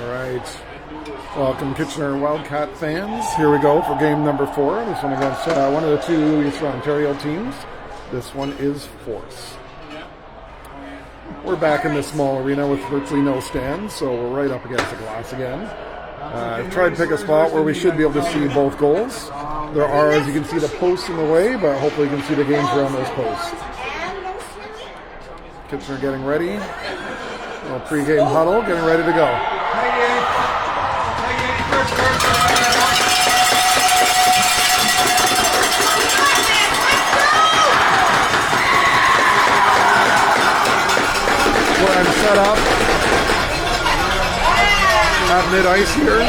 All right. Welcome, Kitchener Wildcat fans. Here we go for game number 4. This one against one of the two Eastern Ontario teams. This one is Force. We're back in this small arena with virtually no stands, so we're right up against the glass again. I've tried to pick a spot where we should be able to see both goals. There are, as you can see, the posts in the way, but hopefully you can see the games around those posts. Kitchener getting ready. A little pre-game huddle, getting ready to go. Where I'm set up at mid-ice here.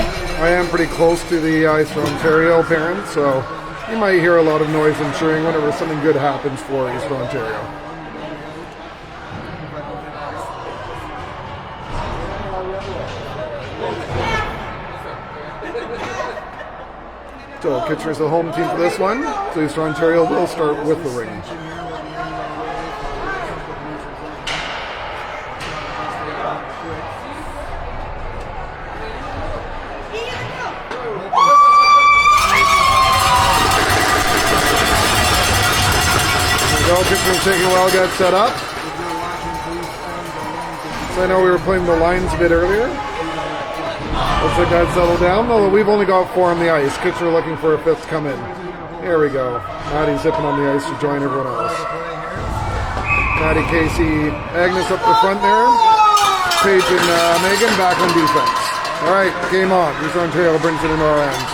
I am pretty close to the ice for Ontario parents, so you might hear a lot of noise and cheering whenever something good happens for Eastern Ontario. So Kitchener's the home team for this one. So Eastern Ontario will start with the ring. Kitchener's taking a while to get set up. So I know we were playing the lines a bit earlier. Looks like that settled down, although we've only got 4 on the ice. Kitchener looking for a 5th to come in. There we go. Maddie zipping on the ice to join everyone else. Maddie, Casey, Agnes up the front there. Paige and Megan back on defense. All right, game on. Eastern Ontario brings it into our hands.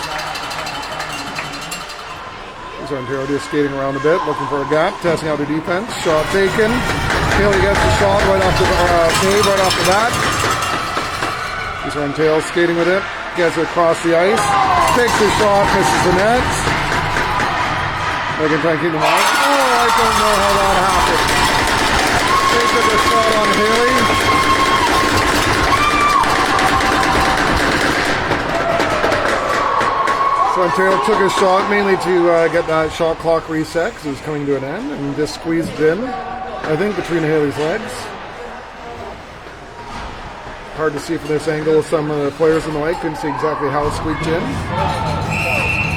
Ontario just skating around a bit, looking for a gap, testing out the defense. Shot taken. Haley gets the shot right off the save, right off the bat. Eastern Ontario skating with it, gets it across the ice, takes the shot, misses the net. They can try and keep them out. Oh, I don't know how that happened. They took a shot on Haley. So Ontario took a shot mainly to get that shot clock reset because it was coming to an end, and just squeezed it in, I think, between Haley's legs. Hard to see from this angle. Some of the players in the way couldn't see exactly how it squeaked in.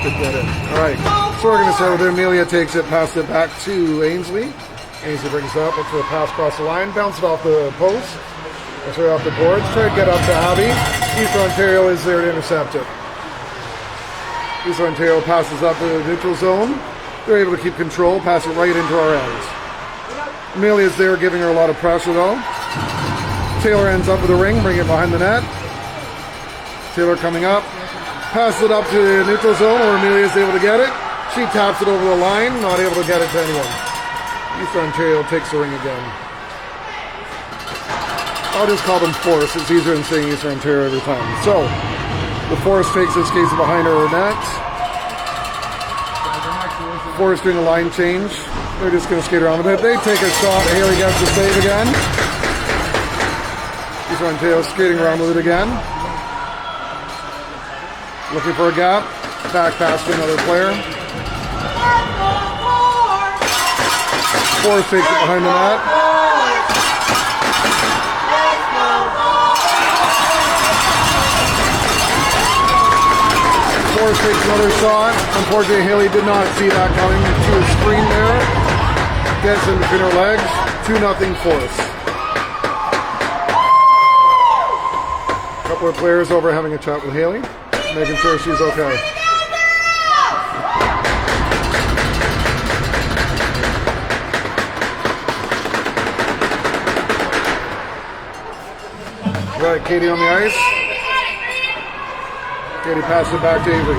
Good get in. All right, so we're going to start with it. Amelia takes it, passes it back to Ainsley. Ainsley brings it up, looks for a pass across the line, bounce it off the post, or sorry, off the boards, try to get up to Abby. Eastern Ontario is there to intercept it. Eastern Ontario passes up to the neutral zone. They're able to keep control, pass it right into our ends. Amelia's there giving her a lot of pressure though. Taylor ends up with the ring, bring it behind the net. Taylor coming up, passes it up to the neutral zone where Amelia's able to get it. She taps it over the line, not able to get it to anyone. Eastern Ontario takes the ring again. I'll just call them Force, it's easier than saying Eastern Ontario every time. So, the Force takes this case behind her net. Force doing a line change. They're just going to skate around a bit. They take a shot. Haley gets the save again. Eastern Ontario skating around with it again. Looking for a gap. Back pass to another player. Force takes it behind the net. Force takes another shot. Unfortunately, Haley did not see that coming. She was screened there. Gets in between her legs. 2-0 Force. A couple of players over having a chat with Haley, making sure she's okay. Right, Katie on the ice. Katie passes it back to Avery.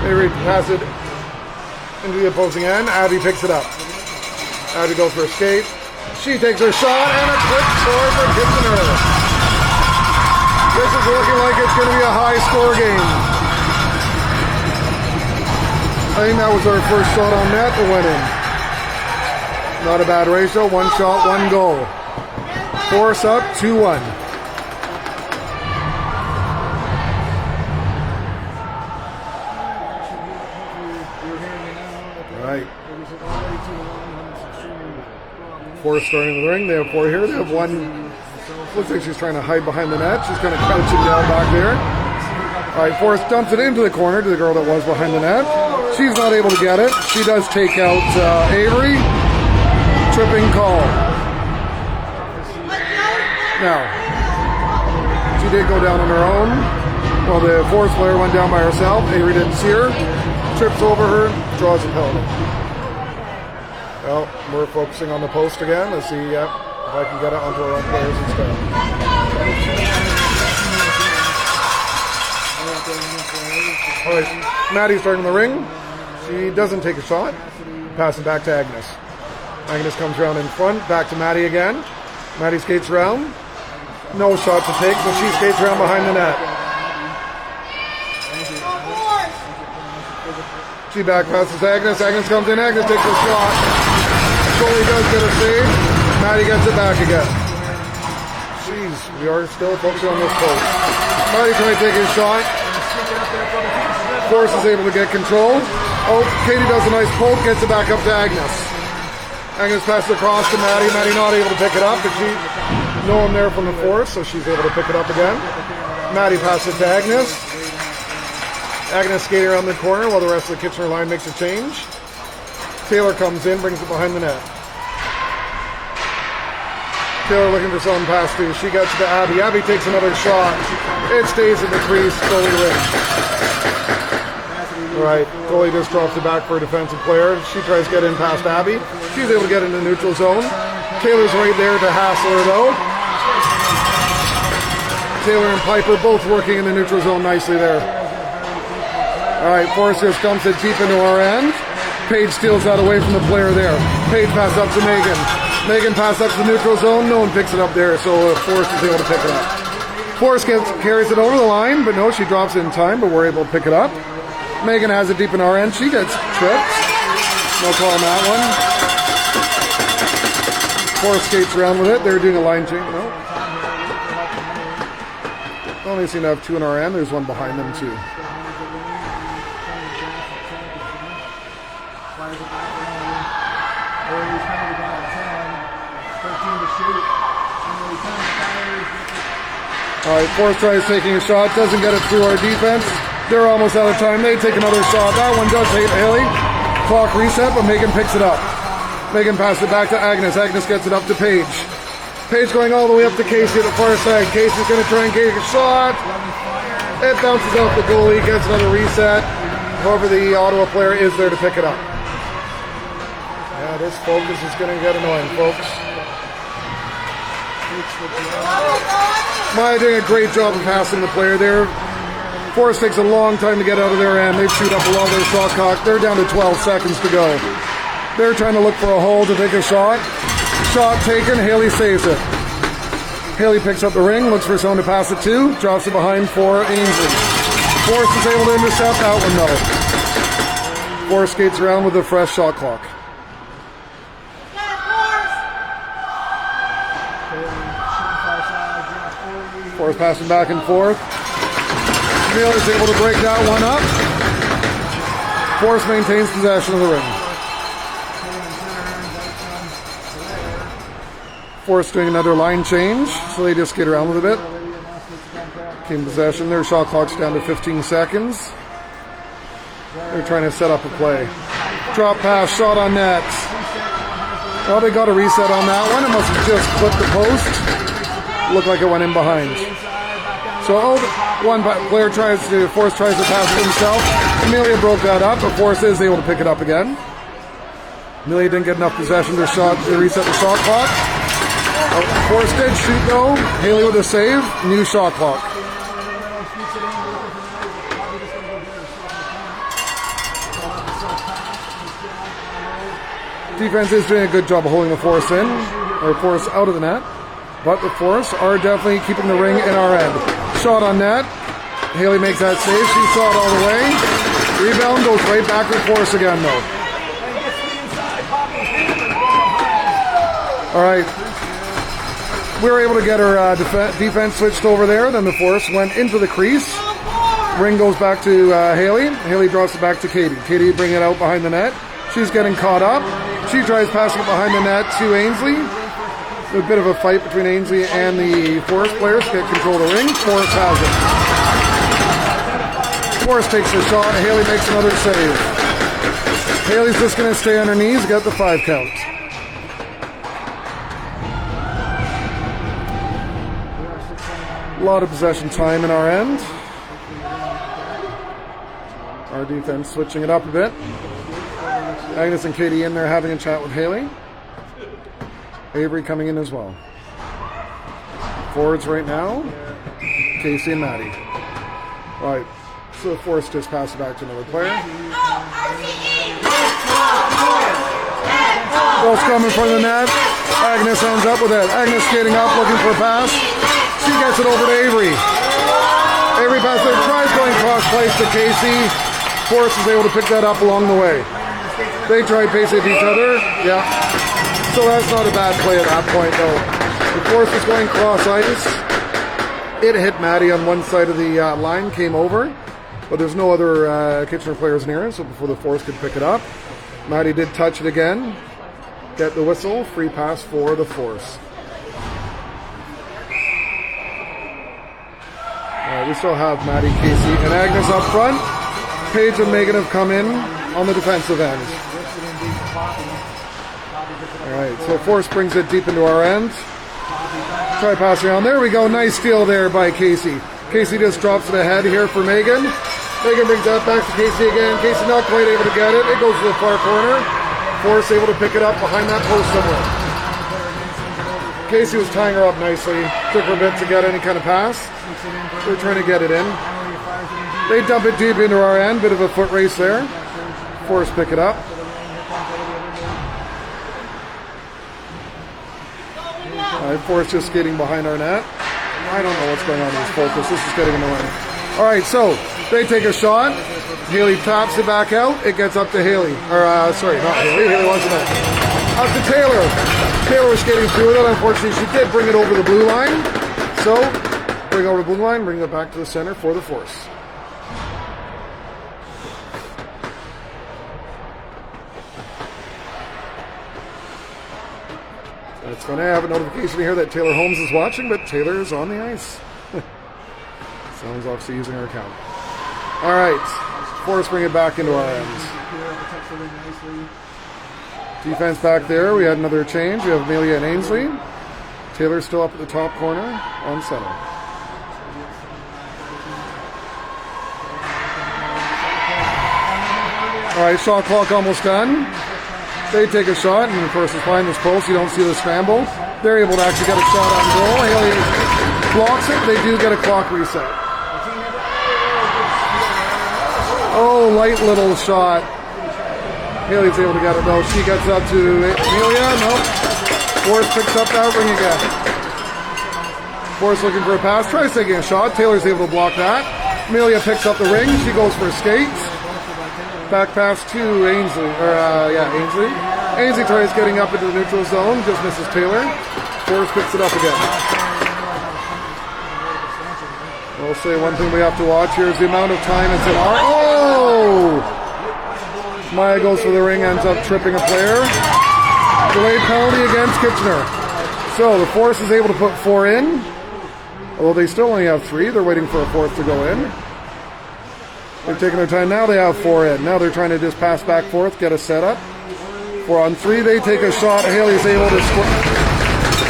Avery passes it into the opposing end. Abby picks it up. Abby goes for a skate. She takes her shot and a quick score for Kitchener. This is looking like it's going to be a high-score game. I think that was our first shot on net that went in. Not a bad ratio. 1 shot, 1 goal. Force up, 2-1. Force starting with the ring. They have 4 here. They have 1 Looks like she's trying to hide behind the net. She's kind of crouching down back there. All right, Forrest dumps it into the corner to the girl that was behind the net. She's not able to get it. She does take out Avery. Tripping call. Now, she did go down on her own. Well, the Forrest player went down by herself. Avery didn't see her. Trips over her, draws a penalty. Well, we're focusing on the post again. Let's see if I can get it onto our own players instead. All right, Maddie's starting the ring. She doesn't take a shot. Pass it back to Agnes. Agnes comes around in front, back to Maddie again. Maddie skates around. No shot to take, but she skates around behind the net. She back passes Agnes. Agnes comes in. Agnes takes a shot. Goalie does get a save. Maddie gets it back again. Jeez, we are still focusing on this post. Maddie trying to take his shot. Forrest is able to get control. Oh, Katie does a nice poke, gets it back up to Agnes. Agnes passes across to Maddie. Maddie not able to pick it up, but she no one there from the Forrest, so she's able to pick it up again. Maddie passes to Agnes. Agnes skating around the corner while the rest of the Kitchener line makes a change. Taylor comes in, brings it behind the net. Taylor looking for someone pass to. She gets to Abby. Abby takes another shot. It stays in the crease. Goalie wins. All right, goalie just drops it back for a defensive player. She tries to get in past Abby. She's able to get in the neutral zone. Taylor's right there to hassle her though. Taylor and Piper both working in the neutral zone nicely there. All right, Forrest just dumps it deep into our end. Paige steals that away from the player there. Paige passes up to Megan. Megan passes up to the neutral zone. No one picks it up there, so Forrest is able to pick it up. Forrest carries it over the line, but no, she drops it in time, but we're able to pick it up. Megan has it deep in our end. She gets tripped. No call on that one. Forrest skates around with it. They're doing a line change. No. Only seem to have two in our end. There's one behind them, too. All right, Forrest tries taking a shot, doesn't get it through our defense. They're almost out of time. They take another shot. That one does hit Haley. Clock reset, but Megan picks it up. Megan passes it back to Agnes. Agnes gets it up to Paige. Paige going all the way up to Casey at the far side. Casey's going to try and get a shot. It bounces off the goalie, gets another reset. However, the Ottawa player is there to pick it up. Yeah, this focus is going to get annoying, folks. Maya doing a great job of passing the player there. Forrest takes a long time to get out of their end. They shoot up below their shot clock. They're down to 12 seconds to go. They're trying to look for a hole to take a shot. Shot taken. Haley saves it. Haley picks up the ring, looks for someone to pass it to, drops it behind for Ainsley. Forrest is able to intercept that one though. Forrest skates around with a fresh shot clock. Forrest passing back and forth. Neil is able to break that one up. Forrest maintains possession of the ring. Forrest doing another line change, so they just skate around a little bit. Team possession. Their shot clock's down to 15 seconds. They're trying to set up a play. Drop pass, shot on net. Well, they got a reset on that one. It must have just clipped the post. Looked like it went in behind. So one player Forrest tries to pass it himself. Amelia broke that up, but Forrest is able to pick it up again. Amelia didn't get enough possession to reset the shot clock. Forrest did shoot though. Haley with a save. New shot clock. Defense is doing a good job of holding the Forrest in, or Forrest out of the net. But the Forrest are definitely keeping the ring in our end. Shot on net. Haley makes that save. She saw it all the way. Rebound goes right back to Forrest again though. All right. We were able to get her defense switched over there. Then the Forrest went into the crease. Ring goes back to Haley. Haley drops it back to Katie. Katie bring it out behind the net. She's getting caught up. She tries passing it behind the net to Ainsley. A bit of a fight between Ainsley and the Forest players to get control of the ring. Forest has it. Forest takes a shot. Haley makes another save. Haley's just going to stay on her knees, get the 5 count. A lot of possession time in our end. Our defense switching it up a bit. Agnes and Katie in there having a chat with Haley. Avery coming in as well. Forwards right now, Casey and Maddie. All right, so Forrest just passed it back to another player. Ball's coming from the net. Agnes ends up with it. Agnes skating up, looking for a pass. She gets it over to Avery. Avery passes it, tries going cross-place to Casey. Forrest is able to pick that up along the way. They try pacing each other. Yeah. So that's not a bad play at that point, though. The Forrest is going cross-ice. It hit Maddie on one side of the line, came over. But there's no other Kitchener players near it, so before the Forrest could pick it up. Maddie did touch it again. Get the whistle. Free pass for the Force. We still have Maddie, Casey, and Agnes up front. Paige and Megan have come in on the defensive end. All right, so Force brings it deep into our end. Try passing around. There we go. Nice steal there by Casey. Casey just drops it ahead here for Megan. Megan brings that back to Casey again. Casey not quite able to get it. It goes to the far corner. Force able to pick it up behind that post somewhere. Casey was tying her up nicely. Took her a bit to get any kind of pass. They're trying to get it in. They dump it deep into our end. Bit of a foot race there. Force pick it up. Force just skating behind our net. I don't know what's going on with his focus. This is getting annoying. All right, so they take a shot. Haley taps it back out. It gets up to Haley. Sorry, not Haley. Haley wasn't it. Up to Taylor. Taylor was skating through it. Unfortunately, she did bring it over the blue line. So, bring over the blue line, bring it back to the center for the Force. It's going to have a notification here that Taylor Holmes is watching, but Taylor is on the ice. Someone's obviously using her account. All right, Force bring it back into our ends. Defense back there. We had another change. We have Amelia and Ainsley. Taylor's still up at the top corner on center. All right, shot clock almost done. They take a shot, and of course, it's behind this post. You don't see the scramble. They're able to actually get a shot on goal. Haley blocks it. They do get a clock reset. Oh, light little shot. Haley's able to get it, though. She gets up to Amelia. Nope. Forrest picks up that ring again. Forrest looking for a pass. Tries taking a shot. Taylor's able to block that. Amelia picks up the ring. She goes for a skate. Back pass to Ainsley. Ainsley. Ainsley tries getting up into the neutral zone. Just misses Taylor. Forrest picks it up again. We'll say one thing we have to watch here is the amount of time it's in our... Oh! Maya goes for the ring, ends up tripping a player. Delayed penalty against Kitchener. So the Force is able to put 4 in. Although they still only have 3. They're waiting for a 4th to go in. They're taking their time. Now they have 4 in. Now they're trying to just pass back forth, get a setup. 4 on 3. They take a shot. Haley's able to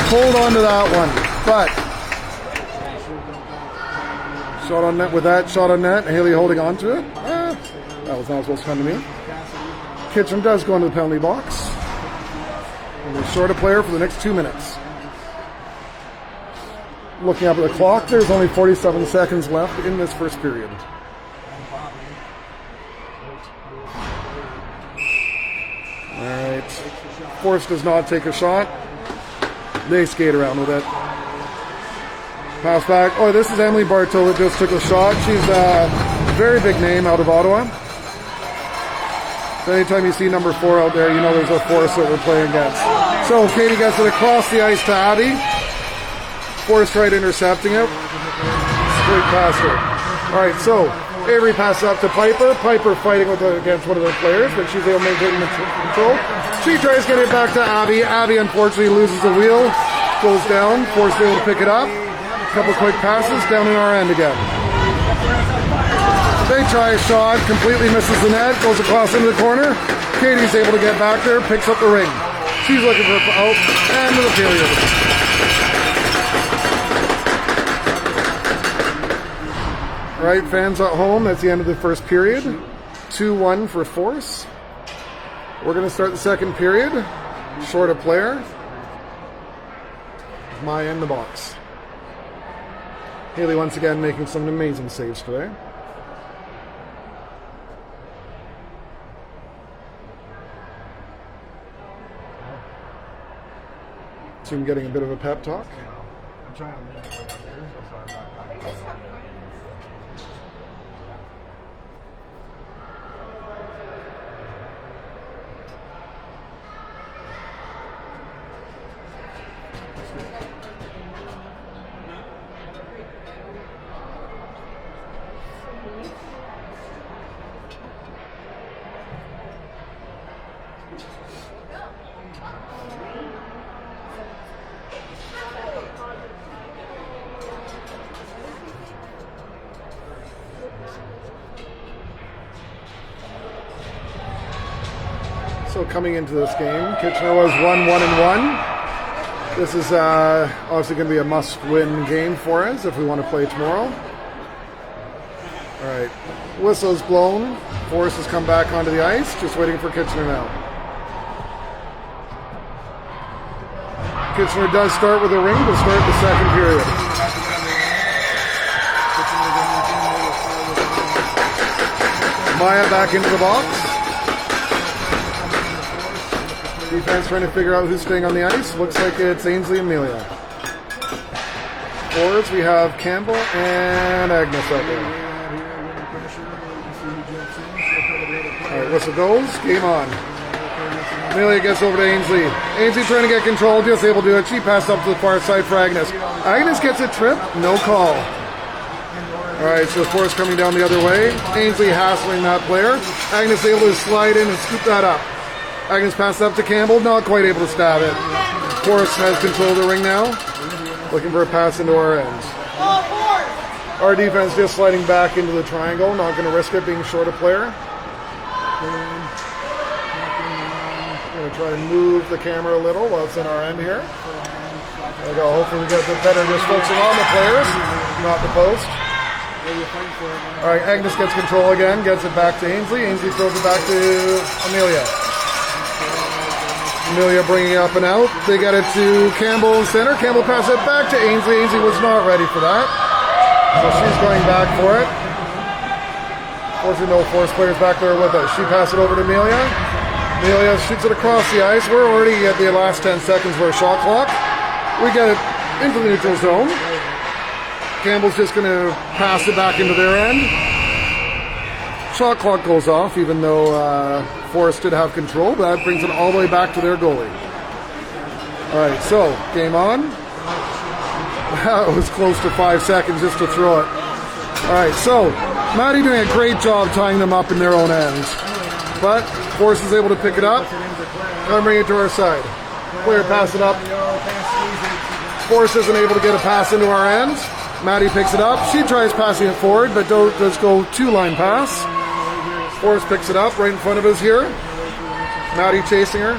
hold on to that one. But shot on net with that. Shot on net. Haley holding on to it. That was not supposed to come to me. Kitchen does go into the penalty box. And they're short a player for the next 2 minutes. Looking up at the clock, there's only 47 seconds left in this first period. Alright. Force does not take a shot. They skate around with it. Pass back. Oh, this is Emily Bartow that just took a shot. She's a very big name out of Ottawa. So anytime you see number 4 out there, you know there's a Force that we're playing against. So Katie gets it across the ice to Abby. Force tried intercepting it. Straight past her. Alright, so Avery passes up to Piper. Piper fighting against one of the players, but she's able to maintain control. She tries to get it back to Abby. Abby unfortunately loses the wheel. goes down. Force able to pick it up. Couple quick passes down in our end again. They try a shot, completely misses the net, goes across into the corner. Katie's able to get back there, picks up the ring. She's looking for out, end of the period. All right, fans at home, that's the end of the first period. 2-1 for Force. We're going to start the second period. Short a player. Maya in the box. Haley once again making some amazing saves today. Team getting a bit of a pep talk. I'm trying to make it look like there, so I'm not. So coming into this game, Kitchener was 1-1-1. This is obviously going to be a must-win game for us if we want to play tomorrow. All right, whistle's blown. Force has come back onto the ice, just waiting for Kitchener now. Kitchener does start with a ring to start the second period. Maya back into the box. Defense trying to figure out who's staying on the ice. Looks like it's Ainsley and Amelia. Forwards, we have Campbell and Agnes out there. Alright, whistle goes. Game on. Amelia gets over to Ainsley. Ainsley trying to get control, just able to do it. She passed up to the far side for Agnes. Agnes gets a trip, no call. Alright, so Force coming down the other way. Ainsley hassling that player. Agnes able to slide in and scoop that up. Agnes passed up to Campbell, not quite able to stab it. Force has control of the ring now. Looking for a pass into our ends. Our defense just sliding back into the triangle, not going to risk it being short a player. Going to try and move the camera a little while it's in our end here. There we go. Hopefully we get a bit better just focusing on the players, not the post. Alright, Agnes gets control again, gets it back to Ainsley. Ainsley throws it back to Amelia. Amelia bringing it up and out. They get it to Campbell in center. Campbell passes it back to Ainsley. Ainsley was not ready for that. So she's going back for it. Fortunately, no Force players back there with us. She passes it over to Amelia. Amelia shoots it across the ice. We're already at the last 10 seconds of our shot clock. We get it into the neutral zone. Campbell's just going to pass it back into their end. Shot clock goes off, even though Force did have control, but that brings it all the way back to their goalie. All right, so game on. That was close to 5 seconds just to throw it. All right, so Maddie doing a great job tying them up in their own ends, but Force is able to pick it up and bring it to our side. Player pass it up. Force isn't able to get a pass into our ends. Maddie picks it up. She tries passing it forward, but does go two-line pass. Force picks it up right in front of us here. Maddie chasing her.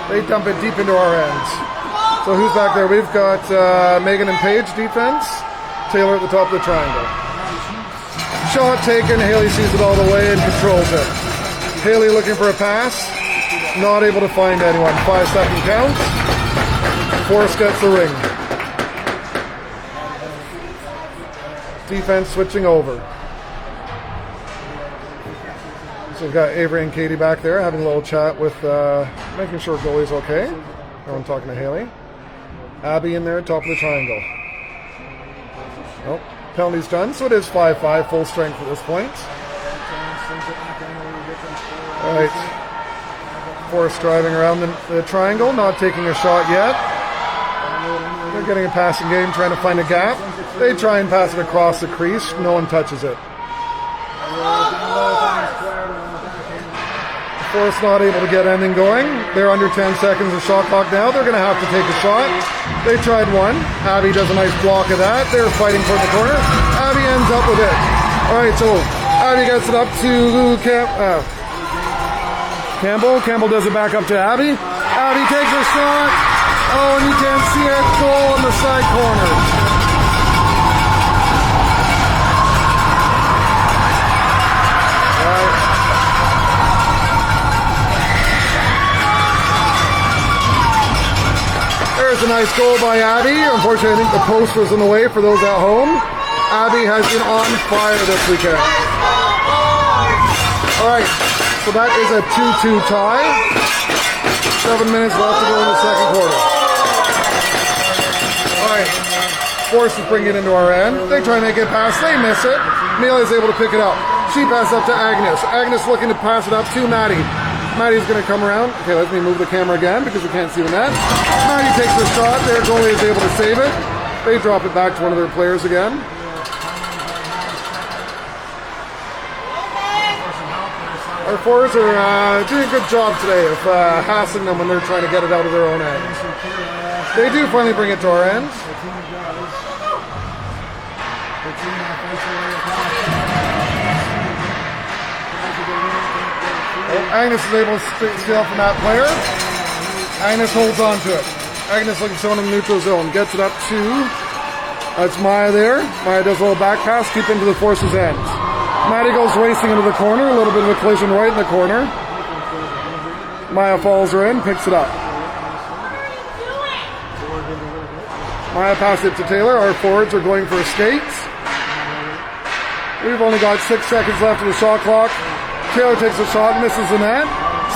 They dump it deep into our ends. So who's back there? We've got Megan and Paige defense. Taylor at the top of the triangle. Shot taken. Haley sees it all the way and controls it. Haley looking for a pass. Not able to find anyone. 5-second count. Force gets the ring. Defense switching over. So we've got Avery and Katie back there having a little chat with making sure goalie's okay. Everyone talking to Haley. Abby in there, top of the triangle. Oh, penalty's done, so it is 5-5, full strength at this point. All right. Force driving around the triangle, not taking a shot yet. They're getting a passing game, trying to find a gap. They try and pass it across the crease. No one touches it. Force not able to get anything going. They're under 10 seconds of shot clock now. They're going to have to take a shot. They tried one. Abby does a nice block of that. They're fighting for the corner. Abby ends up with it. All right, so Abby gets it up to Campbell. Campbell does it back up to Abby. Abby takes her shot. Oh, and you can't see it. Goal on the side corner. All right. There's a nice goal by Abby. Unfortunately, I think the post was in the way for those at home. Abby has been on fire this weekend. All right, so that is a 2-2 tie. 7 minutes left to go in the second quarter. All right, Force is bringing it into our end. They try to make it pass. They miss it. Amelia is able to pick it up. She passes up to Agnes. Agnes looking to pass it up to Maddie. Maddie's going to come around. Okay, let me move the camera again because we can't see the net. Maddie takes the shot. Their goalie is able to save it. They drop it back to one of their players again. Our forwards are doing a good job today of hassling them when they're trying to get it out of their own end. They do finally bring it to our end. Agnes is able to steal from that player. Agnes holds on to it. Agnes looking someone in the neutral zone. Gets it up to, that's Maya there. Maya does a little back pass, keep into the Force's end. Maddie goes racing into the corner. A little bit of a collision right in the corner. Maya follows her in, picks it up. Maya passes it to Taylor. Our forwards are going for a skate. We've only got 6 seconds left of the shot clock. Taylor takes a shot, misses the net.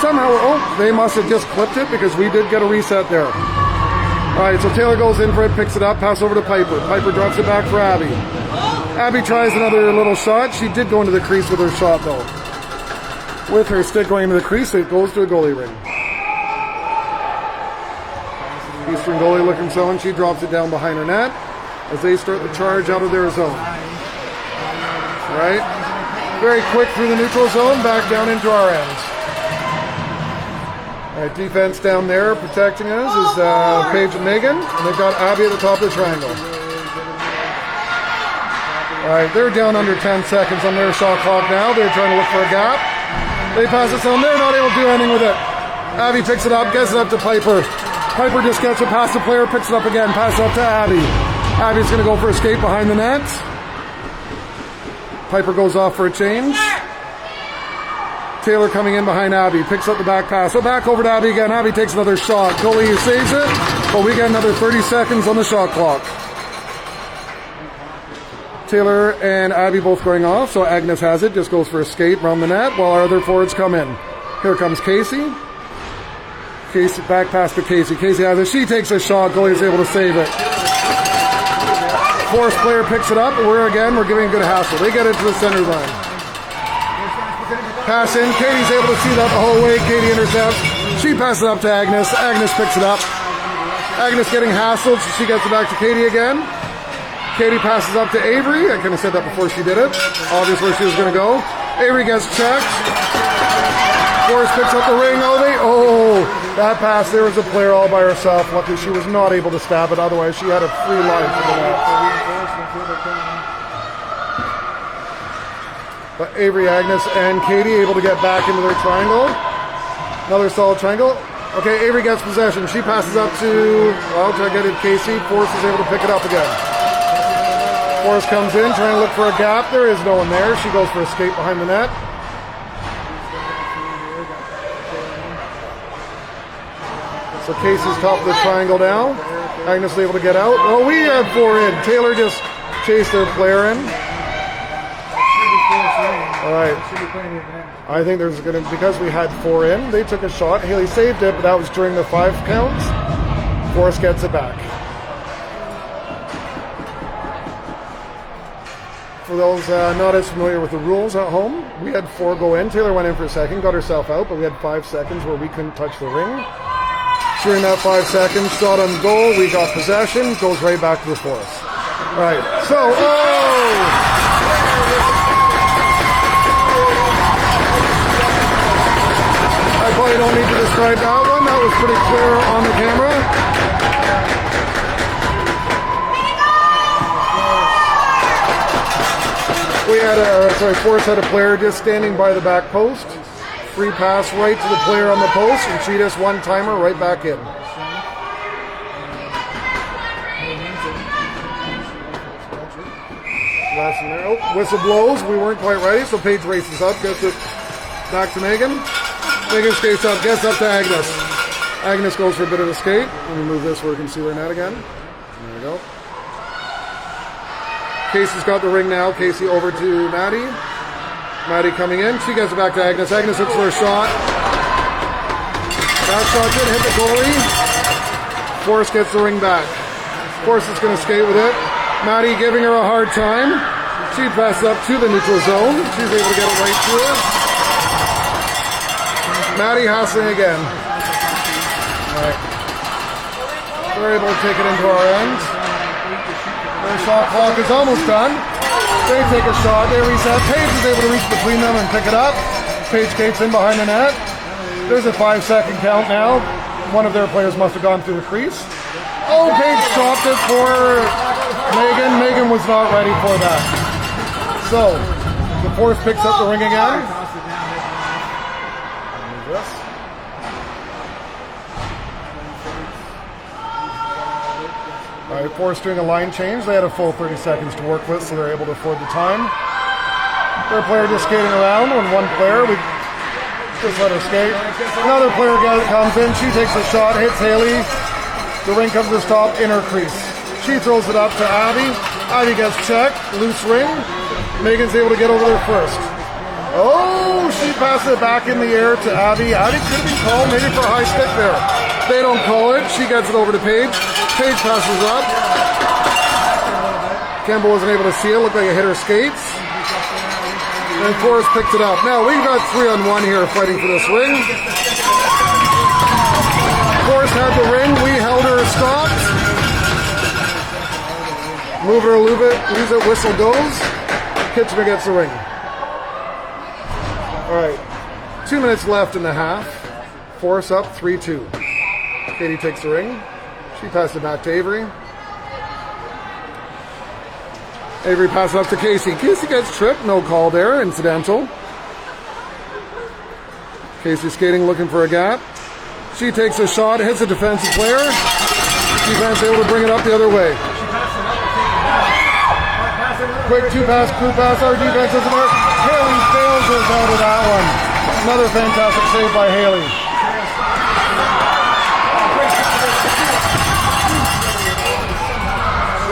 Somehow, they must have just clipped it because we did get a reset there. All right, so Taylor goes in for it, picks it up, pass over to Piper. Piper drops it back for Abby. Abby tries another little shot. She did go into the crease with her shot, though. With her stick going into the crease, it goes to a goalie ring. Eastern goalie looking zone. She drops it down behind her net as they start the charge out of their zone. All right. Very quick through the neutral zone, back down into our end. All right, defense down there protecting us is Paige and Megan, and they've got Abby at the top of the triangle. All right, they're down under 10 seconds on their shot clock now. They're trying to look for a gap. They pass it down. They're not able to do anything with it. Abby picks it up, gets it up to Piper. Piper just gets it past the player, picks it up again, passes it up to Abby. Abby's going to go for a skate behind the net. Piper goes off for a change. Taylor coming in behind Abby, picks up the back pass. So back over to Abby again. Abby takes another shot. Goalie saves it, but we get another 30 seconds on the shot clock. Taylor and Abby both going off, so Agnes has it, just goes for a skate around the net while our other forwards come in. Here comes Casey. Casey back pass to Casey. Casey has it. She takes a shot. Goalie is able to save it. Force player picks it up. We're giving a good hassle. They get it to the center line. Pass in. Katie's able to see that the whole way. Katie intercepts. She passes it up to Agnes. Agnes picks it up. Agnes getting hassled, so she gets it back to Katie again. Katie passes up to Avery. I kind of said that before she did it. Obviously where she was going to go. Avery gets checked. Forrest picks up the ring. That pass. There was a player all by herself. Luckily she was not able to stab it. Otherwise she had a free line for the net. But Avery, Agnes, and Katie able to get back into their triangle. Another solid triangle. Okay, Avery gets possession. She passes up to, try to get it to Casey. Forrest is able to pick it up again. Forrest comes in, trying to look for a gap. There is no one there. She goes for a skate behind the net. So Casey's top of the triangle now. Agnes is able to get out. Well, we had 4 in. Taylor just chased their player in. All right. I think there's going to, because we had 4 in, they took a shot. Haley saved it, but that was during the 5 counts. Forrest gets it back. For those not as familiar with the rules at home, we had 4 go in. Taylor went in for a second, got herself out, but we had 5 seconds where we couldn't touch the ring. During that 5 seconds, shot on goal, we got possession, goes right back to the Forest. All right, so, don't need to describe that one. That was pretty clear on the camera. We had Forrest had a player just standing by the back post. Free pass right to the player on the post, and she just one-timer right back in. Last in there. Oh, whistle blows. We weren't quite ready, so Paige races up, gets it back to Megan. Megan skates up, gets up to Agnes. Agnes goes for a bit of a skate. Let me move this where we can see their net again. There we go. Casey's got the ring now. Casey over to Maddie. Maddie coming in. She gets it back to Agnes. Agnes looks for a shot. That shot did hit the goalie. Forrest gets the ring back. Forrest is going to skate with it. Maddie giving her a hard time. She passes up to the neutral zone. She's able to get it right to her. Maddie hassling again. All right. We're able to take it into our end. Their shot clock is almost done. They take a shot. They reset. Paige is able to reach between them and pick it up. Paige skates in behind the net. There's a 5-second count now. One of their players must have gone through the crease. Oh, Paige dropped it for Megan. Megan was not ready for that. So, the Force picks up the ring again. All right, Force doing a line change. They had a full 30 seconds to work with, so they're able to afford the time. Their player just skating around when one player, we just let her skate. Another player comes in, she takes a shot, hits Haley. The ring comes to a stop in her crease. She throws it up to Abby. Abby gets checked, loose ring. Megan's able to get over there first. Oh, she passes it back in the air to Abby. Abby could have been called maybe for a high stick there. They don't call it. She gets it over to Paige. Paige passes up. Campbell wasn't able to see it. Looked like it hit her skates. And Forrest picked it up. Now we've got 3-on-1 here fighting for this ring. Forrest had the ring. We held her stopped. Move it or lose it. Whistle goes. Kitchener gets the ring. All right. 2 minutes left in the half. Forrest up 3-2. Katie takes the ring. She passes it back to Avery. Avery passes up to Casey. Casey gets tripped. No call there. Incidental. Casey skating, looking for a gap. She takes a shot, hits a defensive player. Defense able to bring it up the other way. Quick 2-pass, crew pass. Our defense doesn't work. Haley fails us out of that one. Another fantastic save by Haley.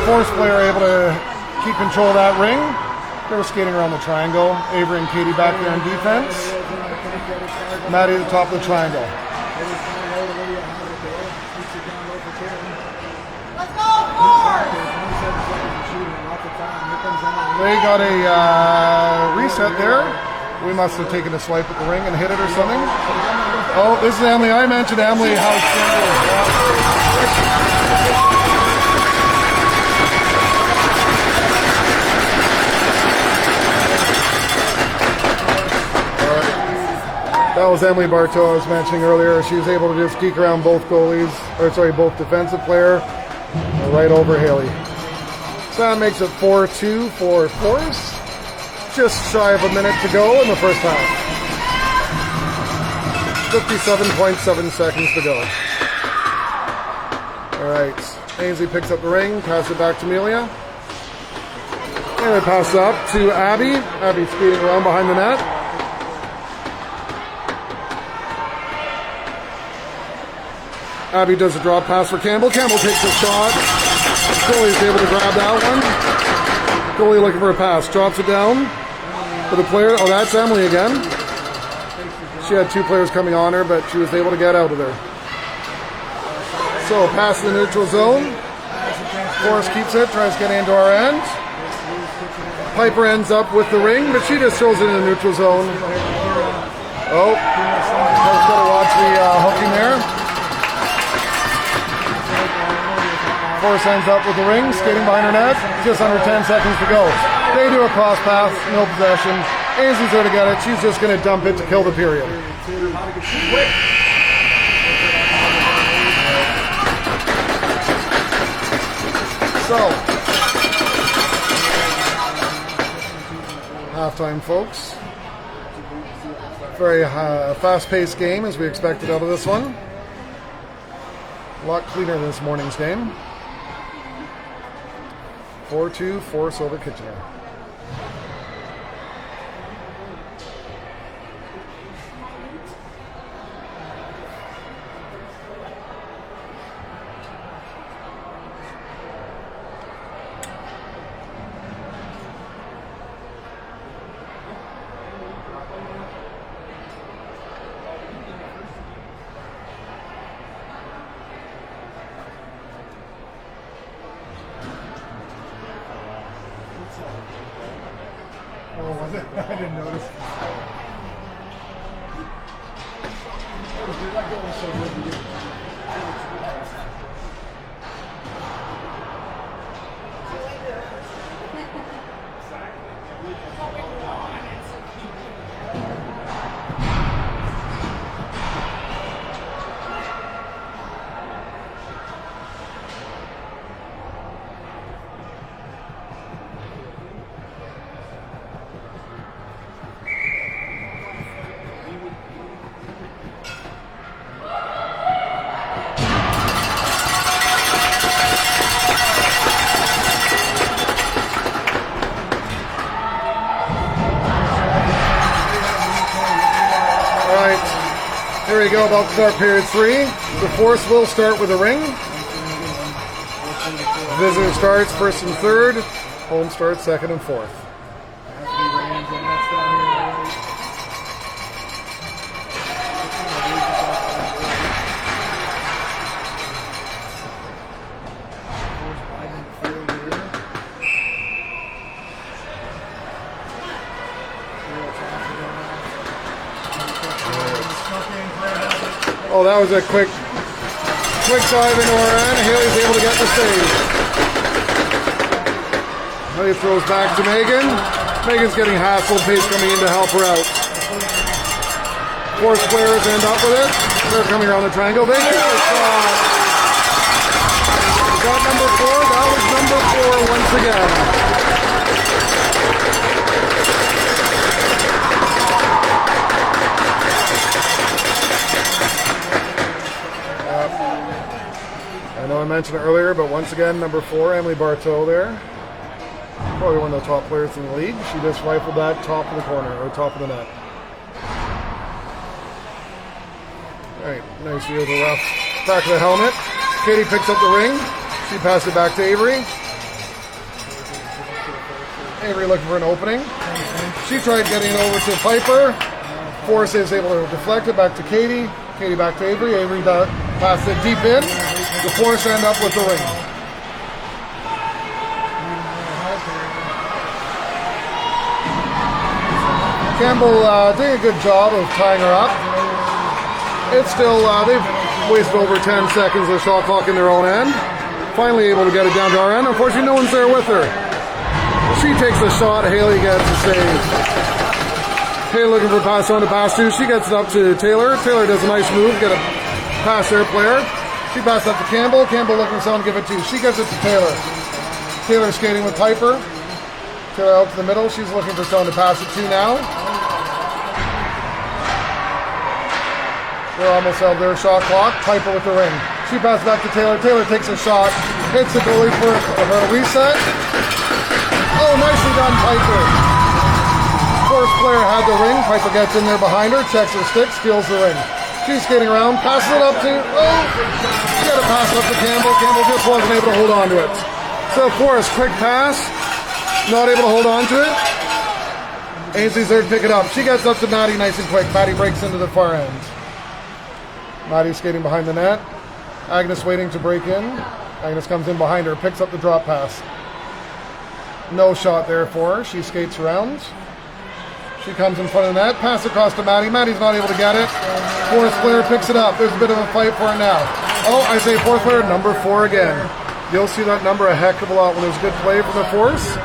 Force player able to keep control of that ring. They were skating around the triangle. Avery and Katie back there in defense. Maddie at the top of the triangle. Let's go, Force! They got a reset there. We must have taken a swipe at the ring and hit it or something. Oh, this is Emily. I mentioned Emily how That was Emily Bartow I was mentioning earlier. She was able to just geek around both goalies, both defensive player, right over Haley. So that makes it 4-2 for Force. Just shy of a minute to go in the first half. 57.7 seconds to go. All right, Ainsley picks up the ring, passes it back to Amelia. And they pass it up to Abby. Abby speeding around behind the net. Abby does a drop pass for Campbell. Campbell takes a shot. Goalie's able to grab that one. Goalie looking for a pass. Drops it down for the player. Oh, that's Emily again. She had two players coming on her, but she was able to get out of there. So, pass in the neutral zone. Forrest keeps it, tries to get into our end. Piper ends up with the ring, but she just throws it in the neutral zone. Oh, just got to watch the hooking there. Forrest ends up with the ring, skating behind her net. Just under 10 seconds to go. They do a cross pass, no possession. Ainsley's there to get it. She's just going to dump it to kill the period. So, halftime, folks. Very fast-paced game as we expected out of this one. A lot cleaner than this morning's game. 4-2 force over Kitchener. Oh, was it? I didn't notice. That goal was so good to get. Here we go, about to start period 3. The force will start with a ring. Visitor starts first and third. Home starts second and fourth. Oh, that was a quick dive into our end. Haley's able to get the save. Haley throws back to Megan. Megan's getting hassled. Pace coming in to help her out. Force players end up with it. They're coming around the triangle. They get a shot. Is that number 4? That was number 4 once again. I know I mentioned it earlier, but once again, number 4, Emily Bartow there. Probably one of the top players in the league. She just rifled that top of the corner, or top of the net. Alright, nice view of the rough back of the helmet. Katie picks up the ring. She passed it back to Avery. Avery looking for an opening. She tried getting it over to Piper. Forrest is able to deflect it back to Katie. Katie back to Avery. Avery passed it deep in. The Force end up with the ring. Campbell doing a good job of tying her up. It's still, they've wasted over 10 seconds of the shot clock in their own end. Finally able to get it down to our end. Unfortunately, no one's there with her. She takes the shot. Haley gets the save. Haley looking for a pass on to pass to. She gets it up to Taylor. Taylor does a nice move. Get a pass there, player. She passed up to Campbell. Campbell looking for someone to give it to. She gives it to Taylor. Taylor skating with Piper. Taylor out to the middle. She's looking for someone to pass it to now. They're almost out of their shot clock. Piper with the ring. She passes back to Taylor. Taylor takes a shot. Hits the goalie for her reset. Oh, nicely done, Piper. First player had the ring. Piper gets in there behind her. Checks her stick. Steals the ring. She's skating around. Passes it up to... Oh! She got a pass up to Campbell. Campbell just wasn't able to hold on to it. So Forrest, quick pass. Not able to hold on to it. Ainsley's there to pick it up. She gets up to Maddie nice and quick. Maddie breaks into the far end. Maddie skating behind the net. Agnes waiting to break in. Agnes comes in behind her, picks up the drop pass. No shot there for her. She skates around. She comes in front of the net. Pass across to Maddie. Maddie's not able to get it. Fourth player picks it up. There's a bit of a fight for it now. Oh, I say fourth player, number 4 again. You'll see that number a heck of a lot when there's good play from the Force.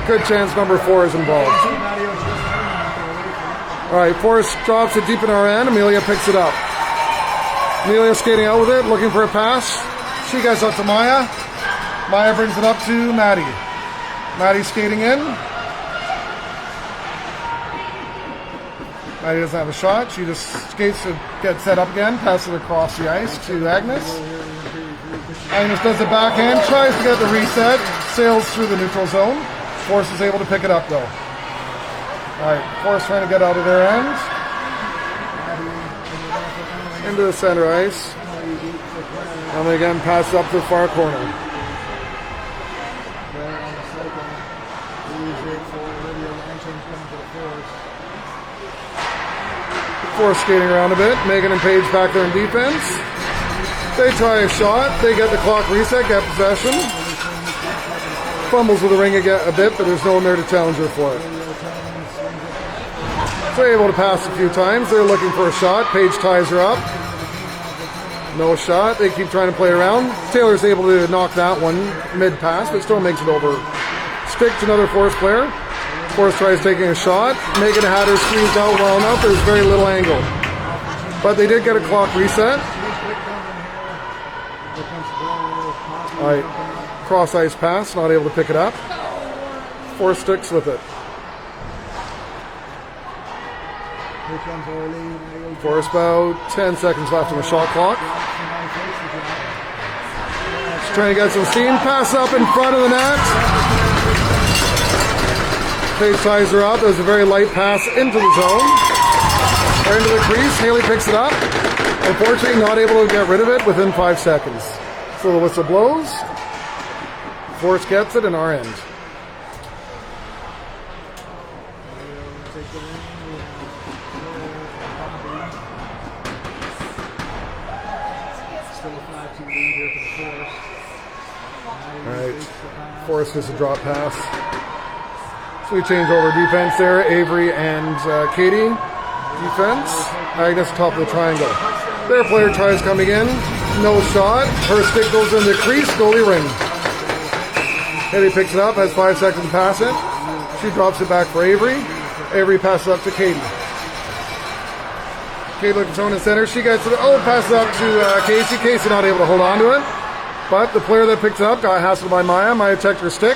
Good chance number 4 is involved. All right, Forrest drops it deep in our end. Amelia picks it up. Amelia skating out with it, looking for a pass. She gets up to Maya. Maya brings it up to Maddie. Maddie skating in. Maddie doesn't have a shot. She just skates to get set up again, passes it across the ice to Agnes. Agnes does the backhand, tries to get the reset, sails through the neutral zone. Forrest is able to pick it up though. Alright, Forrest trying to get out of their end. Into the center ice. And again pass up to the far corner. Forrest skating around a bit. Megan and Paige back there in defense. They try a shot. They get the clock reset, get possession. Fumbles with the ring a bit, but there's no one there to challenge her for it. So they're able to pass a few times. They're looking for a shot. Paige ties her up. No shot. They keep trying to play around. Taylor's able to knock that one mid-pass, but still makes it over. Stick to another Forrest player. Forrest tries taking a shot. Megan had her squeezed out well enough. There's very little angle. But they did get a clock reset. Alright, cross ice pass, not able to pick it up. Forrest sticks with it. Forrest about 10 seconds left on the shot clock. She's trying to get some steam. Pass up in front of the net. Paige ties her up. It was a very light pass into the zone. Or into the crease. Haley picks it up. Unfortunately, not able to get rid of it within 5 seconds. So the whistle blows. Forrest gets it in our end. Alright, Forrest gets a drop pass. So we change over defense there. Avery and Katie defense. Agnes top of the triangle. Their player tries coming in. No shot. Her stick goes in the crease. Goalie ring. Katie picks it up. Has 5 seconds to pass it. She drops it back for Avery. Avery passes up to Katie. Katie looking zone in center. She gets it. Oh, passes up to Casey. Casey not able to hold on to it. But the player that picked it up got hassled by Maya. Maya checked her stick.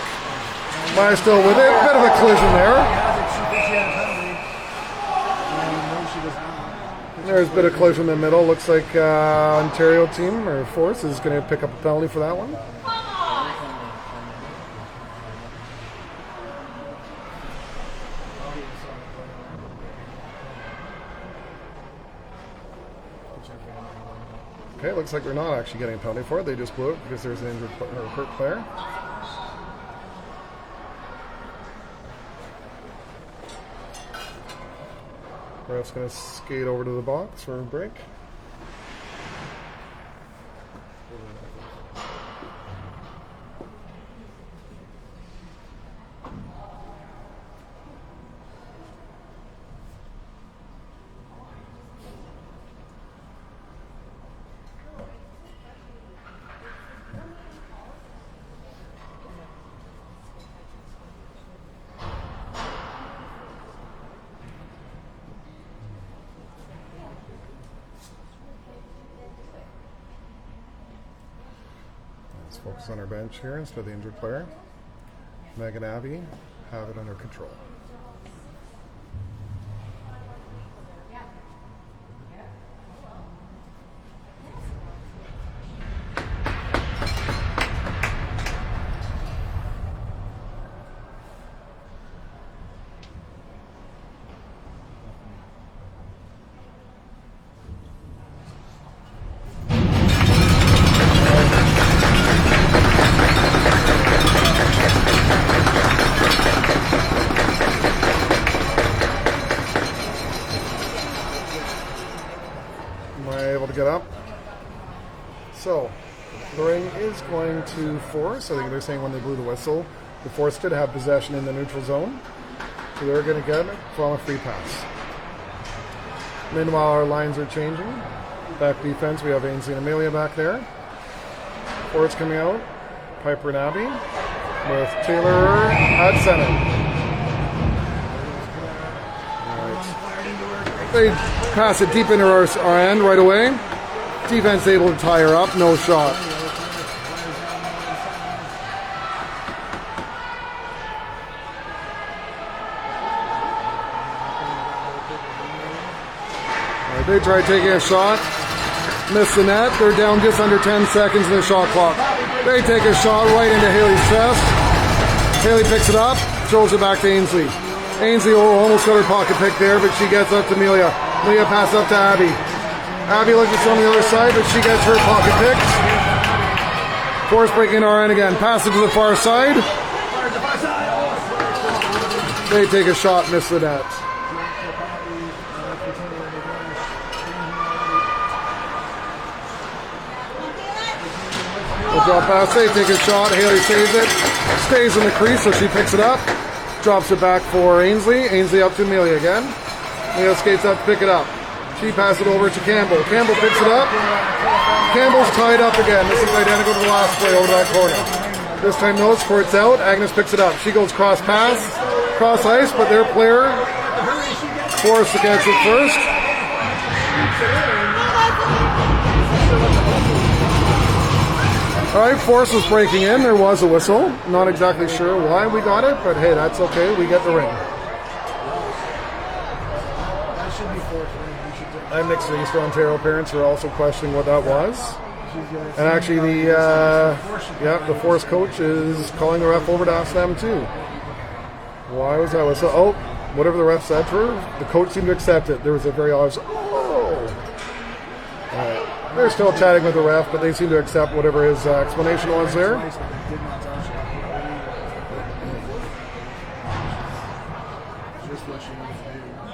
Maya still with it. Bit of a collision there. There's a bit of collision in the middle. Looks like Ontario team or Force is going to pick up a penalty for that one. Okay, looks like they're not actually getting a penalty for it. They just blew it because there's an injured or hurt player. Ref's going to skate over to the box for a break. Focus on our bench here instead of the injured player. Meg and Abby have it under control. Get up. So the ring is going to Force. I think they're saying when they blew the whistle, the Force did have possession in the neutral zone, so they're going to get it from a free pass. Meanwhile, our lines are changing. Back defense, we have Ainsley and Amelia back there. Force coming out. Piper and Abby with Taylor at center. All right. They pass it deep into our end right away. Defense able to tie her up, no shot. They try taking a shot, miss the net. They're down just under 10 seconds in the shot clock. They take a shot right into Haley's chest. Haley picks it up, throws it back to Ainsley. Ainsley almost got her pocket pick there, but she gets up to Amelia. Amelia passes up to Abby. Abby looks on the other side, but she gets her pocket picked. Force breaking our end again. Pass it to the far side. They take a shot, miss the net. Drop pass, they take a shot, Haley saves it, stays in the crease, so she picks it up, drops it back for Ainsley. Ainsley up to Amelia again. Amelia skates up to pick it up. She passes it over to Campbell. Campbell picks it up. Campbell's tied up again. This is identical to the last play over that corner. This time though, squirts out. Agnes picks it up. She goes cross pass, cross ice, but their player forced to catch it first. All right, Force was breaking in. There was a whistle. Not exactly sure why we got it, but hey, that's okay. We get the ring. I'm mixed with Eastern Ontario parents who are also questioning what that was. And actually, the Force coach is calling the ref over to ask them too. Why was that whistle? Oh, whatever the ref said for her, the coach seemed to accept it. There was a very obvious, oh. All right. They're still chatting with the ref, but they seem to accept whatever his explanation was there.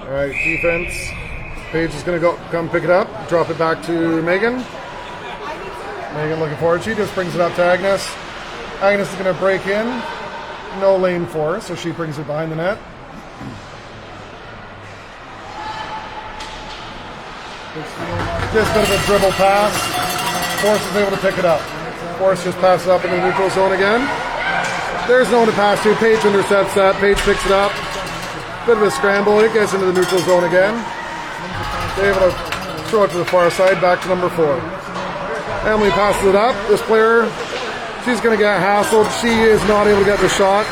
All right, defense. Paige is going to come pick it up, drop it back to Megan. Megan looking forward. She just brings it up to Agnes. Agnes is going to break in. No lane for her, so she brings it behind the net. Just a bit of a dribble pass. Force is able to pick it up. Force just passes up in the neutral zone again. There's no one to pass to. Paige intercepts that. Paige picks it up. Bit of a scramble. It gets into the neutral zone again. They're able to throw it to the far side, back to number 4. Emily passes it up. This player, she's going to get hassled. She is not able to get the shot.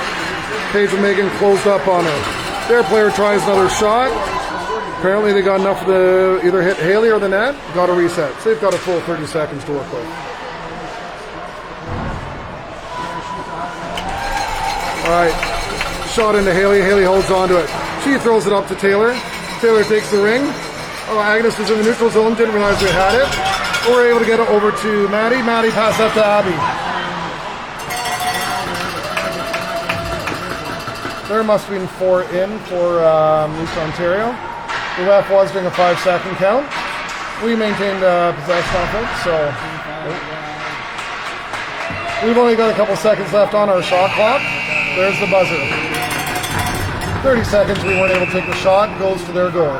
Paige and Megan closed up on her. Their player tries another shot. Apparently they got enough to either hit Haley or the net, got a reset. So they've got a full 30 seconds to work with. All right, shot into Haley. Haley holds on to it. She throws it up to Taylor. Taylor takes the ring. Oh, Agnes was in the neutral zone, didn't realize they had it. We're able to get it over to Maddie. Maddie pass up to Abby. There must have been 4 in for East Ontario. The ref was doing a 5-second count. We maintained possession of it, so we've only got a couple seconds left on our shot clock. There's the buzzer. 30 seconds, we weren't able to take the shot. Goes to their goal.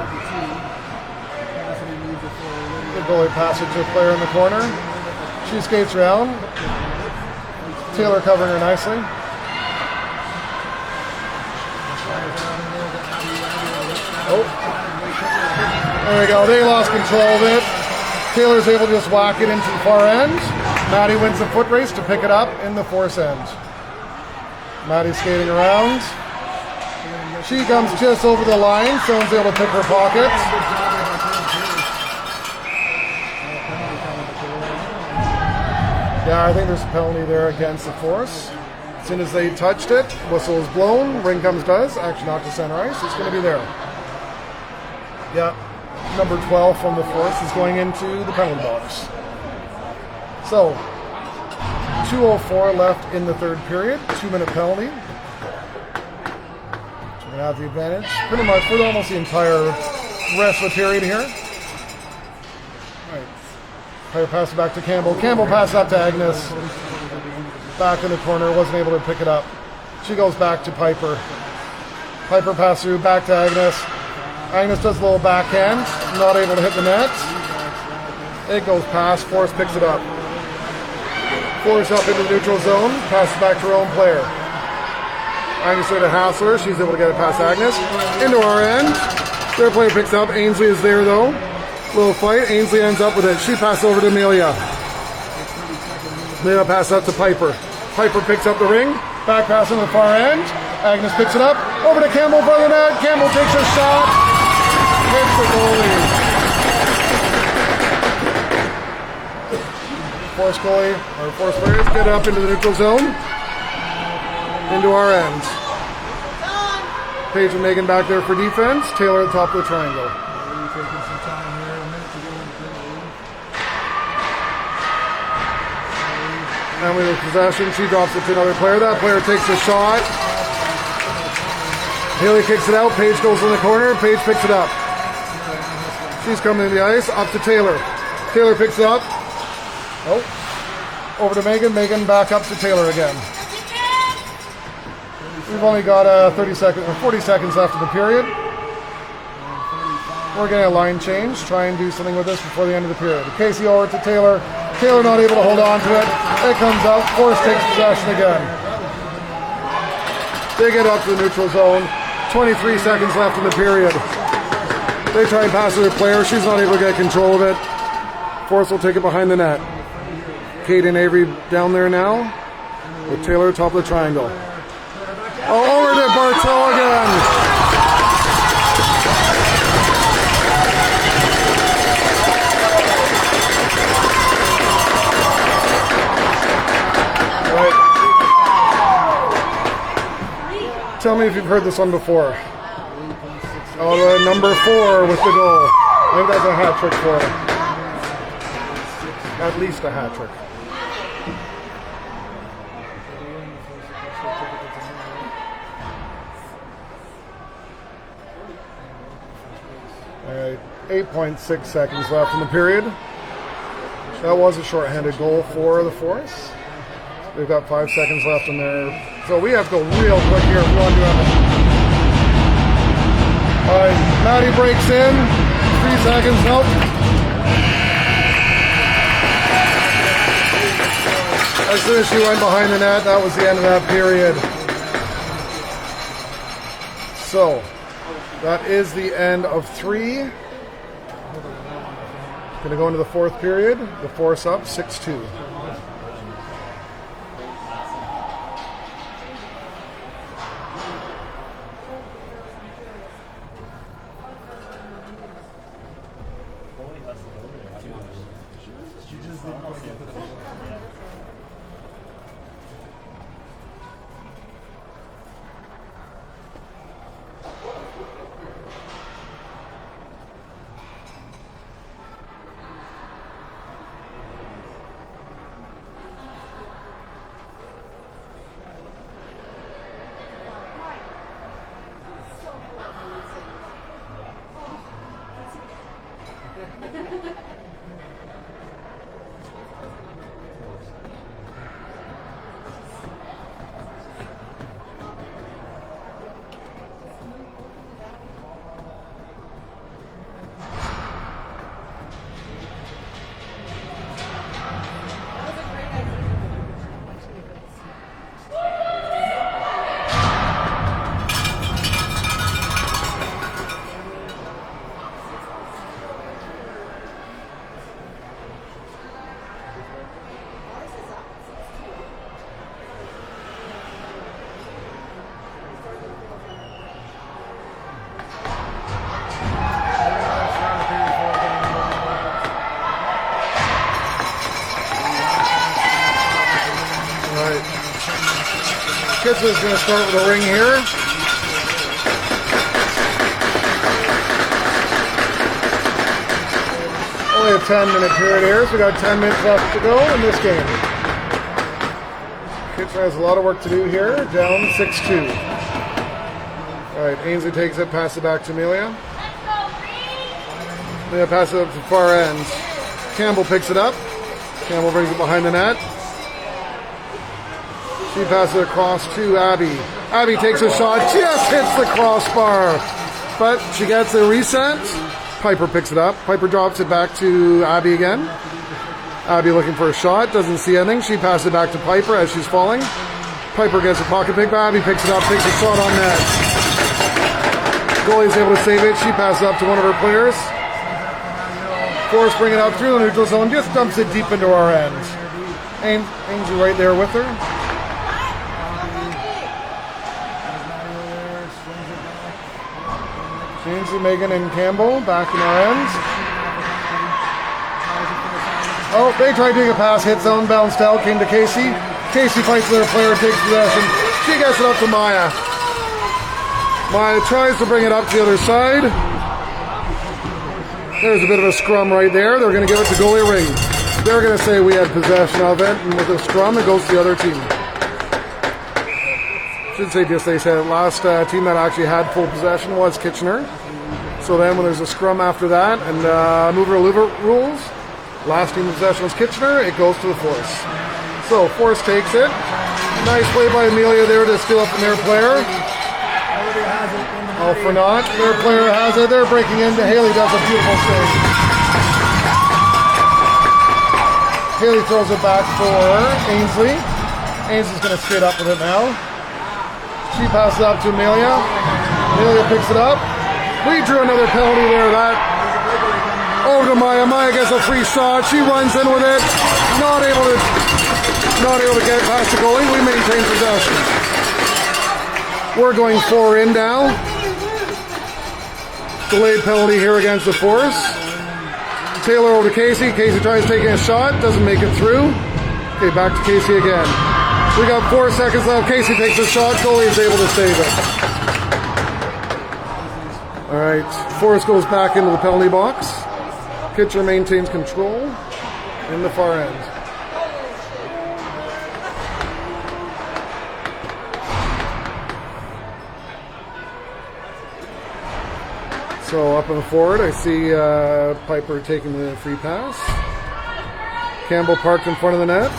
The goalie passes it to a player in the corner. She skates around. Taylor covering her nicely. Oh. There we go. They lost control of it. Taylor's able to just whack it into the far end. Maddie wins the foot race to pick it up in the Force end. Maddie's skating around. She comes just over the line. Someone's able to pick her pocket. Yeah, I think there's a penalty there against the Force. As soon as they touched it, whistle is blown. Ring comes does. Actually not to center ice. It's going to be there. Yeah. Number 12 from the Force is going into the penalty box. So, 2:04 left in the third period. 2-minute penalty. So we're going to have the advantage pretty much for almost the entire rest of the period here. All right. Player passes back to Campbell. Campbell passes up to Agnes. Back in the corner. Wasn't able to pick it up. She goes back to Piper. Piper passes through back to Agnes. Agnes does a little backhand, not able to hit the net. It goes past, Force picks it up. Force up into the neutral zone, passes back to her own player. Agnes tried to hassle her, she's able to get it past Agnes. Into our end, Their player picks up. Ainsley is there though. Little fight. Ainsley ends up with it. She passes over to Amelia. Amelia passes up to Piper. Piper picks up the ring. Back pass on the far end. Agnes picks it up. Over to Campbell for the net. Campbell takes a shot. Hits the goalie. Force goalie, or force players get up into the neutral zone. Into our ends. Paige and Megan back there for defense. Taylor at the top of the triangle. Really taking some time here. A minute to go in the And with possession, she drops it to another player. That player takes a shot. Haley kicks it out. Paige goes in the corner. Paige picks it up. She's coming to the ice. Up to Taylor. Taylor picks it up. Oh. Over to Megan. Megan back up to Taylor again. We've only got 30 seconds or 40 seconds left of the period. We're getting a line change. Try and do something with this before the end of the period. Casey over to Taylor. Taylor not able to hold on to it. It comes out. Force takes possession again. They get up to the neutral zone. 23 seconds left in the period. They try and pass to their player. She's not able to get control of it. Force will take it behind the net. Kate and Avery down there now. With Taylor top of the triangle. Oh, over to Bartel again. Right. Tell me if you've heard this one before. Oh, the number 4 with the goal. I think that's a hat trick for her. At least a hat trick. All right, 8.6 seconds left in the period. That was a shorthanded goal for the Force. They've got 5 seconds left in there. So we have to go real quick here if we want to do anything. All right, Maddie breaks in. 3 seconds, nope. As soon as she went behind the net, that was the end of that period. So, that is the end of 3. Going to go into the 4th period. The Force up 6-2. Kitchener's going to start with a ring here. Only a 10-minute period here, so we got 10 minutes left to go in this game. Kitchener has a lot of work to do here, down 6-2. All right, Ainsley takes it, passes it back to Amelia. Amelia passes it up to the far end. Campbell picks it up. Campbell brings it behind the net. She passes it across to Abby. Abby takes a shot, just hits the crossbar. But she gets a reset. Piper picks it up. Piper drops it back to Abby again. Abby looking for a shot, doesn't see anything. She passes it back to Piper as she's falling. Piper gets a pocket pick, but Abby picks it up, takes a shot on net. Goalie's able to save it. She passes up to one of her players. Forrest bring it out through the neutral zone. Just dumps it deep into our end. Ainsley right there with her. Ainsley, Megan, and Campbell back in our ends. Oh, they tried doing a pass, hit zone, bounced out, came to Casey. Casey fights with her player, takes possession. She gets it up to Maya. Maya tries to bring it up to the other side. There's a bit of a scrum right there. They're going to give it to goalie Ring. They're going to say we had possession of it, and with a scrum, it goes to the other team. Should say just they said it. Last team that actually had full possession was Kitchener. So then when there's a scrum after that, and mover rules, last team in possession was Kitchener, it goes to the Force. So Force takes it. Nice play by Amelia there to steal it from their player. All for naught. Their player has it. They're breaking into. Haley does a beautiful save. Haley throws it back for Ainsley. Ainsley's going to skate up with it now. She passes it up to Amelia. Amelia picks it up. We drew another penalty there. That over to Maya. Maya gets a free shot. She runs in with it. Not able to get it past the goalie. We maintain possession. We're going 4 in now. Delayed penalty here against the Force. Taylor over to Casey. Casey tries taking a shot. Doesn't make it through. Okay, back to Casey again. We got 4 seconds left. Casey takes a shot. Goalie is able to save it. All right. Force goes back into the penalty box. Kitchener maintains control in the far end. So up in the forward, I see Piper taking the free pass. Campbell parked in front of the net.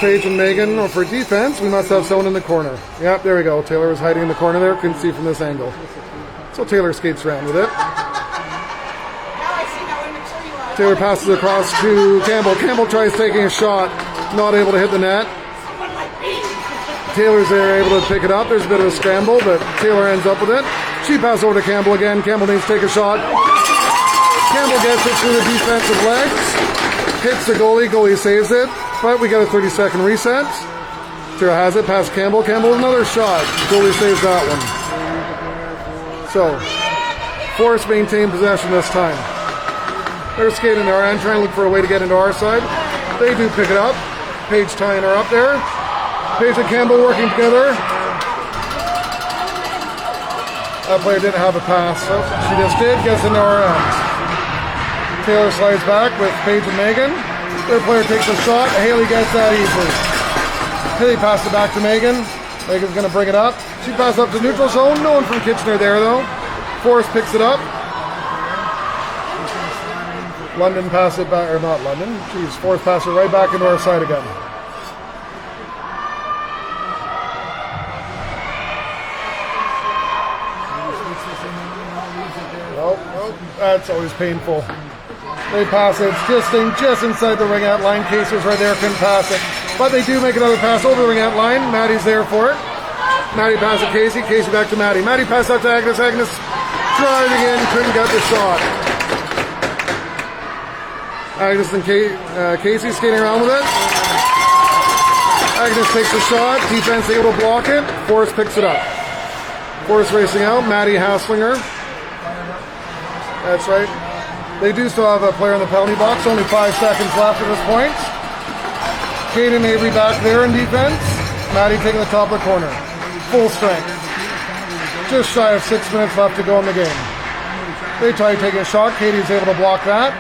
Paige and Megan for defense. We must have someone in the corner. Yep, there we go. Taylor was hiding in the corner there. Couldn't see from this angle. So Taylor skates around with it. Taylor passes across to Campbell. Campbell tries taking a shot. Not able to hit the net. Taylor's there able to pick it up. There's a bit of a scramble, but Taylor ends up with it. She passes over to Campbell again. Campbell needs to take a shot. Campbell gets it through the defensive legs. Hits the goalie. Goalie saves it. But we got a 30-second reset. Taylor has it past Campbell. Campbell another shot. Goalie saves that one. So, Force maintain possession this time. They're skating our end, trying to look for a way to get into our side. They do pick it up. Paige tying her up there. Paige and Campbell working together. That player didn't have a pass, so she just did. Gets into our end. Taylor slides back with Paige and Megan. Their player takes a shot. Haley gets that easily. Haley passes it back to Megan. Megan's going to bring it up. She passes up to neutral zone. No one from Kitchener there, though. Forrest picks it up. London passes it back, or not London. Jeez, Forrest passes it right back into our side again. Nope, that's always painful. They pass it, just inside the ring out line. Casey's right there, couldn't pass it. But they do make another pass over the ring out line. Maddie's there for it. Maddie passes to Casey, Casey back to Maddie. Maddie passes out to Agnes, Agnes driving in, couldn't get the shot. Agnes and Casey skating around with it. Agnes takes the shot, defense able to block it. Forrest picks it up. Forrest racing out, Maddie hassling her. That's right. They do still have a player in the penalty box. Only 5 seconds left at this point. Kate and Avery back there in defense. Maddie taking the top of the corner. Full strength. Just shy of 6 minutes left to go in the game. They try taking a shot. Katie's able to block that.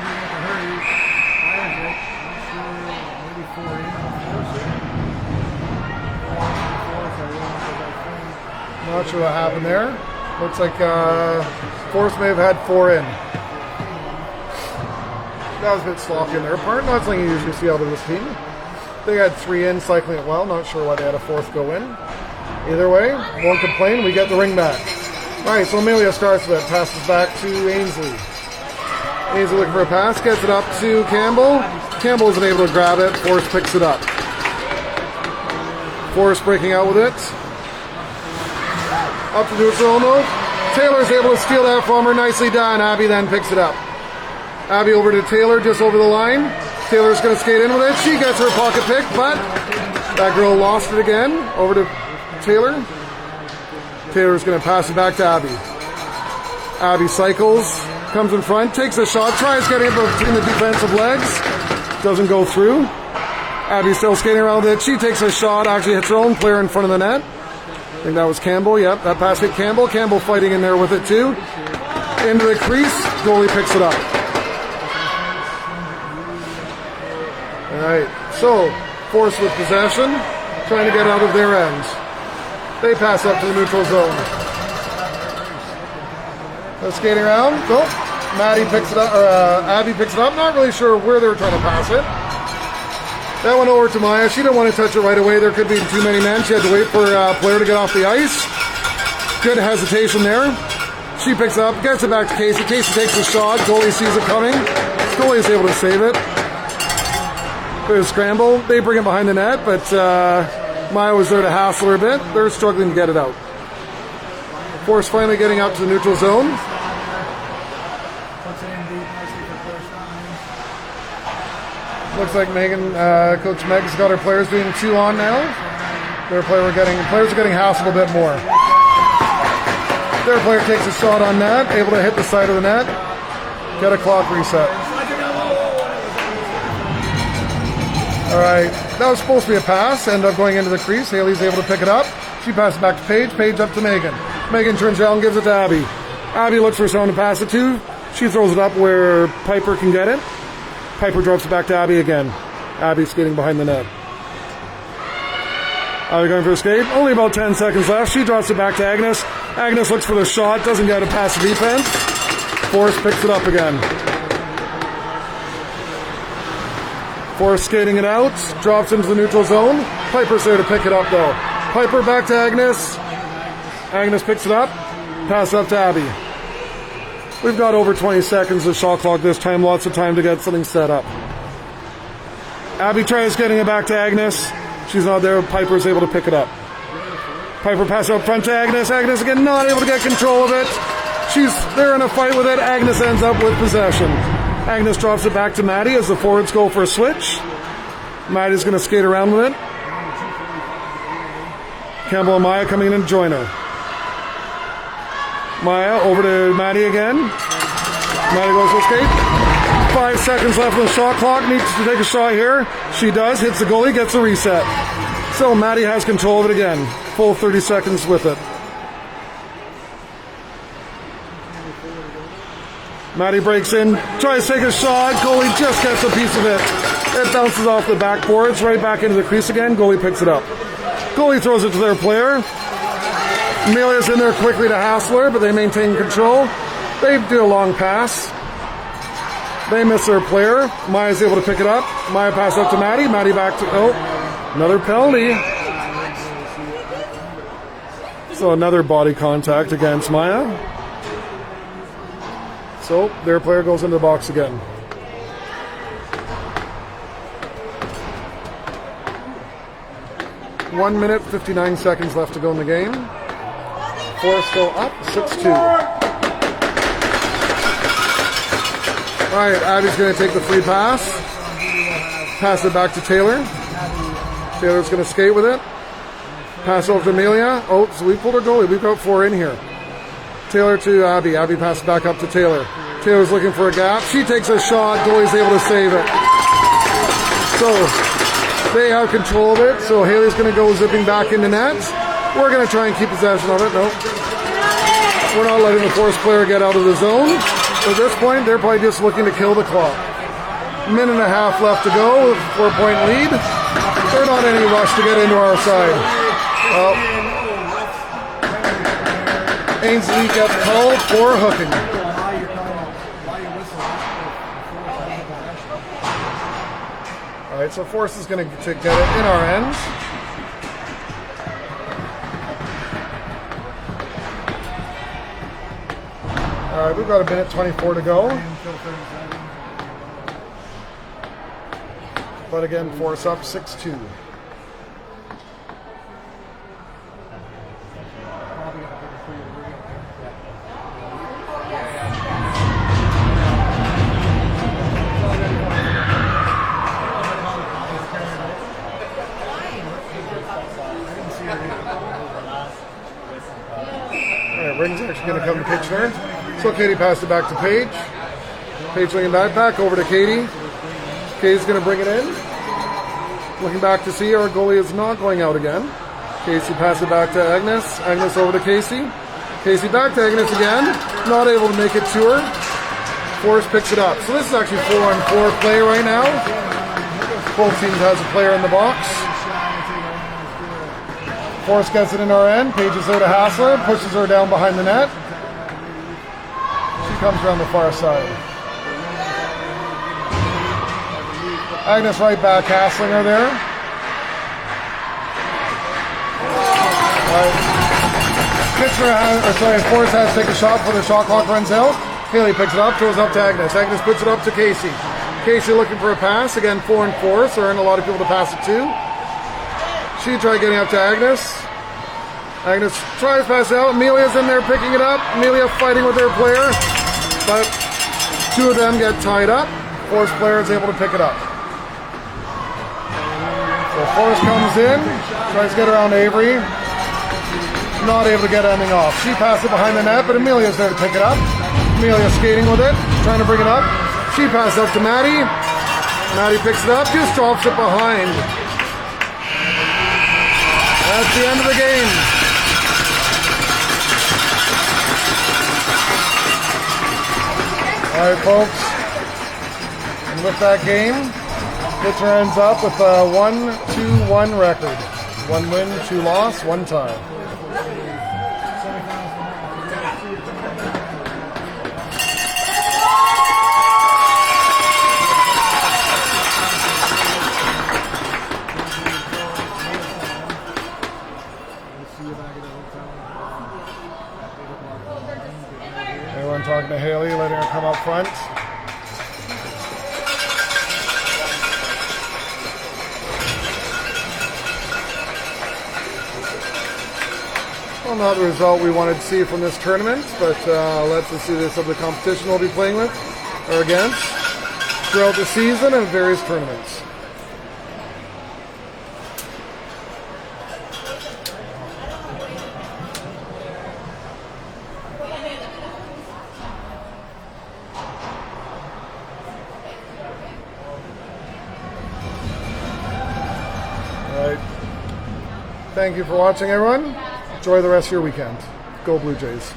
Not sure what happened there. Looks like Force may have had 4 in. That was a bit sloppy on their part. Not something you usually see out of this team. They had 3 in, cycling it well. Not sure why they had a 4th go in. Either way, won't complain. We get the ring back. All right, so Amelia starts with it. Passes back to Ainsley. Ainsley looking for a pass. Gets it up to Campbell. Campbell isn't able to grab it. Forrest picks it up. Forrest breaking out with it. Up to neutral zone though. Taylor's able to steal that from her. Nicely done. Abby then picks it up. Abby over to Taylor, just over the line. Taylor's going to skate in with it. She gets her pocket pick, but that girl lost it again. Over to Taylor. Taylor's going to pass it back to Abby. Abby cycles, comes in front, takes a shot, tries getting it between the defensive legs. Doesn't go through. Abby's still skating around with it. She takes a shot, actually hits her own player in front of the net. I think that was Campbell. Yep, that pass hit Campbell. Campbell fighting in there with it too. Into the crease. Goalie picks it up. All right, so Force with possession, trying to get out of their end. They pass up to the neutral zone. They're skating around. Nope. Maddie picks it up, or Abby picks it up. Not really sure where they were trying to pass it. That went over to Maya. She didn't want to touch it right away. There could be too many men. She had to wait for a player to get off the ice. Good hesitation there. She picks it up, gets it back to Casey. Casey takes a shot. Goalie sees it coming. Goalie is able to save it. There's a scramble. They bring it behind the net, but Maya was there to hassle her a bit. They're struggling to get it out. Force finally getting out to the neutral zone. Looks like Megan, Coach Meg's got her players doing 2 on now. Players are getting hassled a bit more. Their player takes a shot on net, able to hit the side of the net, get a clock reset. All right, that was supposed to be a pass, end up going into the crease. Haley's able to pick it up. She passes back to Paige, Paige up to Megan. Megan turns around and gives it to Abby. Abby looks for someone to pass it to. She throws it up where Piper can get it. Piper drops it back to Abby again. Abby skating behind the net. Abby going for a skate. Only about 10 seconds left. She drops it back to Agnes. Agnes looks for the shot. Doesn't get it past the defense. Forrest picks it up again. Forrest skating it out. Drops into the neutral zone. Piper's there to pick it up though. Piper back to Agnes. Agnes picks it up. Pass up to Abby. We've got over 20 seconds of shot clock this time. Lots of time to get something set up. Abby tries getting it back to Agnes. She's not there. Piper's able to pick it up. Piper passes up front to Agnes. Agnes again not able to get control of it. She's there in a fight with it. Agnes ends up with possession. Agnes drops it back to Maddie as the forwards go for a switch. Maddie's going to skate around with it. Campbell and Maya coming in to join her. Maya over to Maddie again. Maddie goes for a skate. 5 seconds left on the shot clock. Needs to take a shot here. She does. Hits the goalie. Gets a reset. So Maddie has control of it again. Full 30 seconds with it. Maddie breaks in. Tries to take a shot. Goalie just gets a piece of it. It bounces off the backboards. Right back into the crease again. Goalie picks it up. Goalie throws it to their player. Amelia's in there quickly to hassle her, but they maintain control. They do a long pass. They miss their player. Maya's able to pick it up. Maya pass up to Maddie. Maddie back to... Oh, another penalty. So another body contact against Maya. So their player goes into the box again. One minute, 59 seconds left to go in the game. Force still up, 6-2. All right, Abby's going to take the free pass. Pass it back to Taylor. Taylor's going to skate with it. Pass over to Amelia. Oh, so we pulled our goalie. We've got 4 in here. Taylor to Abby. Abby passes back up to Taylor. Taylor's looking for a gap. She takes a shot. Goalie's able to save it. So they have control of it. So Haley's going to go zipping back into net. We're going to try and keep possession of it. Nope. We're not letting the Force player get out of the zone. At this point, they're probably just looking to kill the clock. Minute and a half left to go with a 4-point lead. They're not in any rush to get into our side. Ainsley gets called for hooking. All right, so Force is going to get it in our ends. All right, we've got a minute 24 to go. But again, Force up 6-2. Ring's actually going to come to pitch there. So Katie passed it back to Paige. Paige looking back over to Katie. Katie's going to bring it in. Looking back to see our goalie is not going out again. Casey passes it back to Agnes. Agnes over to Casey. Casey back to Agnes again. Not able to make it to her. Forrest picks it up. So this is actually 4-on-4 play right now. Both teams has a player in the box. Forrest gets it in our end. Paige is there to Hassler. Pushes her down behind the net. She comes around the far side. Agnes right back, hassling her there. Forrest has to take a shot before the shot clock runs out. Haley picks it up, throws it up to Agnes. Agnes puts it up to Casey. Casey looking for a pass. Again, 4-on-4, so there aren't a lot of people to pass it to. She tried getting up to Agnes. Agnes tries to pass it out. Amelia's in there picking it up. Amelia fighting with her player, but two of them get tied up. Forrest player is able to pick it up. So Forrest comes in, tries to get around Avery. Not able to get anything off. She passes it behind the net, but Amelia's there to pick it up. Amelia skating with it, trying to bring it up. She passes up to Maddie. Maddie picks it up, just drops it behind. That's the end of the game. All right, folks. And with that game, pitcher ends up with a 1-2-1 record. 1 win, 2 loss, 1 tie. Everyone talking to Haley, letting her come up front. Well, not the result we wanted to see from this tournament, but let's see this of the competition we'll be playing with or against throughout the season and various tournaments. All right. Thank you for watching, everyone. Enjoy the rest of your weekend. Go Blue Jays.